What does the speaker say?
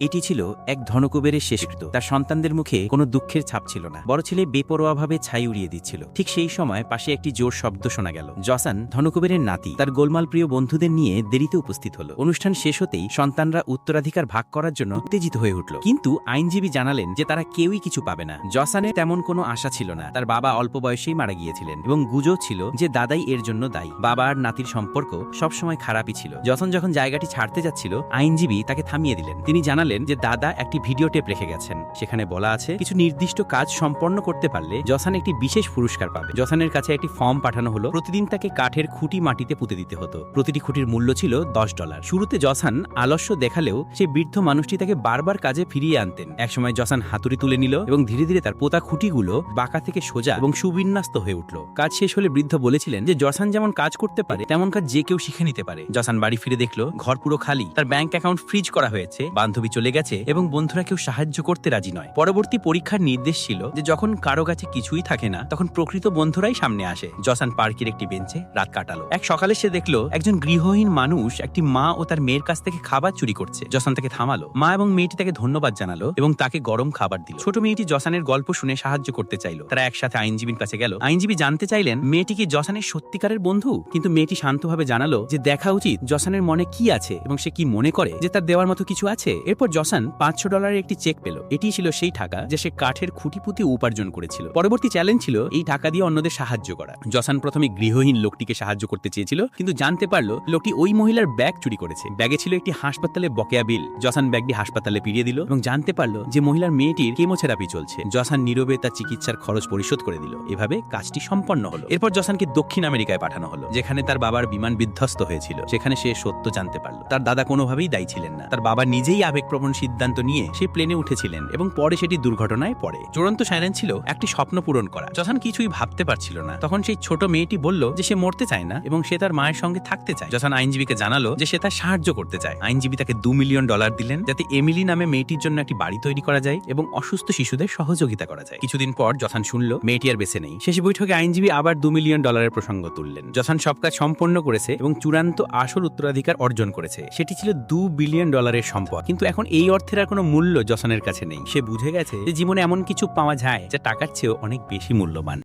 এটি ছিল এক ধনকুবেরের শেষকৃত্য। তার সন্তানদের মুখে কোনো দুঃখের ছাপ ছিল না। বড় ছেলে বেপরোয়াভাবে ছাই উড়িয়ে দিচ্ছিল। ঠিক সেই সময় পাশে একটি জোর শব্দ শোনা গেল। জসান, ধনকুবেরের নাতি, তার গোলমাল প্রিয় বন্ধুদের নিয়ে দেরিতে উপস্থিত হলো। অনুষ্ঠান শেষ হতেই সন্তানরা উত্তরাধিকার ভাগ করার জন্য উত্তেজিত হয়ে উঠল। কিন্তু আইনজীবী জানালেন যে তারা কেউই কিছু পাবে না। জসানের তেমন কোনো আশা ছিল না। তার বাবা অল্প বয়সেই মারা গিয়েছিলেন এবং গুজব ছিল যে দাদাই এর জন্য দায়ী। বাবা আর নাতির সম্পর্ক সবসময় খারাপই ছিল। জসান যখন জায়গাটি ছাড়তে যাচ্ছিল, আইনজীবী তাকে থামিয়ে দিলেন। তিনি জানালেন যে দাদা একটি ভিডিও টেপ রেখে গেছেন। সেখানে বলা আছে কিছু নির্দিষ্ট কাজ সম্পন্ন করতে পারলে জসান একটি বিশেষ পুরস্কার পাবে। জসানের কাছে একটি ফর্ম পাঠানো হলো। প্রতিদিন তাকে কাঠের খুঁটি মাটিতে পুঁতে দিতে হতো। প্রতিটি খুঁটির মূল্য ছিল $10। শুরুতে জসান আলস্য দেখালেও সেই বৃদ্ধ মানুষটি তাকে বারবার কাজে ফিরিয়ে আনতেন। একসময় জসান হাতুড়ি তুলে নিল এবং ধীরে ধীরে তার পোতা খুঁটিগুলো বাঁকা থেকে সোজা এবং সুবিন্যস্ত হয়ে উঠল। কাজ শেষ হলে বৃদ্ধ বলেছিলেন যে জসান যেমন কাজ করতে পারে তেমন কাজ যে কেউ শিখে নিতে পারে। জসান বাড়ি ফিরে দেখলো ঘর পুরো খালি। তার ব্যাংক অ্যাকাউন্ট ফ্রিজ করা হয়েছে, বান্ধবী চলে গেছে এবং বন্ধুরা কেউ সাহায্য করতে রাজি নয়। পরবর্তী পরীক্ষার নির্দেশ ছিল যে যখন কারো কাছে কিছুই থাকে না তখন প্রকৃত বন্ধুরাই সামনে আসে। জসান পার্কের একটি বেঞ্চে রাত কাটালো। এক সকালে সে দেখলো একজন গৃহহীন মানুষ একটি মা ও তার মেয়ের কাছ থেকে খাবার চুরি করছে। জসান তাকে থামালো। মা এবং মেয়েটি তাকে ধন্যবাদ জানালো এবং তাকে গরম খাবার দিল। ছোট মেয়েটি জসানের গল্প শুনে সাহায্য করতে চাইলো। তারা একসাথে আইনজীবীর কাছে গেল। আইনজীবী জানতে চাইলেন মেয়েটি কি জসানের সত্যিকারের বন্ধু, কিন্তু মেয়েটি শান্তভাবে জানালো যে দেখা উচিত জসানের মনে কি আছে এবং সে কি মনে করে যে তার দেওয়ার মতো কিছু আছে। এরপর জসান $500 একটি চেক পেল। এটি ছিল সেই টাকা যে সে কাঠের খুঁটি পুঁতে উপার্জন করেছিল। পরবর্তী চ্যালেঞ্জ ছিল এই টাকা দিয়ে অন্যদের সাহায্য করা। জসান প্রথমে গৃহহীন লোকটিকে সাহায্য করতে চেয়েছিল, কিন্তু জানতে পারলো লোকটি ওই মহিলার ব্যাগ চুরি করেছে। ব্যাগে ছিল একটি হাসপাতালে বকেয়া বিল। জসান ব্যাগটি হাসপাতালে ফিরিয়ে দিল এবং জানতে পারলো যে মহিলার মেয়েটির কেমোথেরাপি চলছে। জসান নীরবে তার চিকিৎসার খরচ পরিশোধ করে দিল। এভাবে কাজটি সম্পন্ন হলো। এরপর জসানকে দক্ষিণ আমেরিকায় পাঠানো হলো, যেখানে তার বাবার বিমান বিধ্বস্ত হয়েছিল। সেখানে সে সত্য জানতে পারলো তার দাদা কোনোভাবেই দায়ী ছিলেন না। তার বাবা নিজেই আবেগপ্রবণ সিদ্ধান্ত নিয়ে সে প্লেনে উঠেছিলেন এবং পরে সেটি দুর্ঘটনায় পড়ে। চূড়ান্ত চ্যালেঞ্জ ছিল একটি স্বপ্ন পূরণ করা। জসান কিছুই ভাবতে পারছিল না। তখন সেই ছোট মেয়েটি বলল যে সে মরতে চায় না এবং সে তার মায়ের সঙ্গে থাকতে চায়। জসান আইনজীবীকে জানালো যে সে তার সাহায্য করতে চায়। আইনজীবী তাকে $2 মিলিয়ন দিলেন যাতে এমিলি নামে মেয়েটির জন্য একটি বাড়ি তৈরি করা যায় এবং অসুস্থ শিশুদের সহযোগিতা করা যায়। কিছুদিন পর জসান শুনল মেয়েটি আর বেঁচে নেই। শেষ বৈঠকে আইনজীবী আবার $2 মিলিয়ন প্রসঙ্গ তুললেন। জসান সব কাজ সম্পন্ন করেছে এবং চূড়ান্ত আসল উত্তরাধিকার অর্জন করেছে। সেটি ছিল $2 বিলিয়ন সম্পদ। কিন্তু এখন এই অর্থের আর কোনো মূল্য জসানের কাছে নেই। সে বুঝে গেছে যে জীবনে এমন কিছু পাওয়া যায় যা টাকার চেয়েও অনেক বেশি মূল্যবান।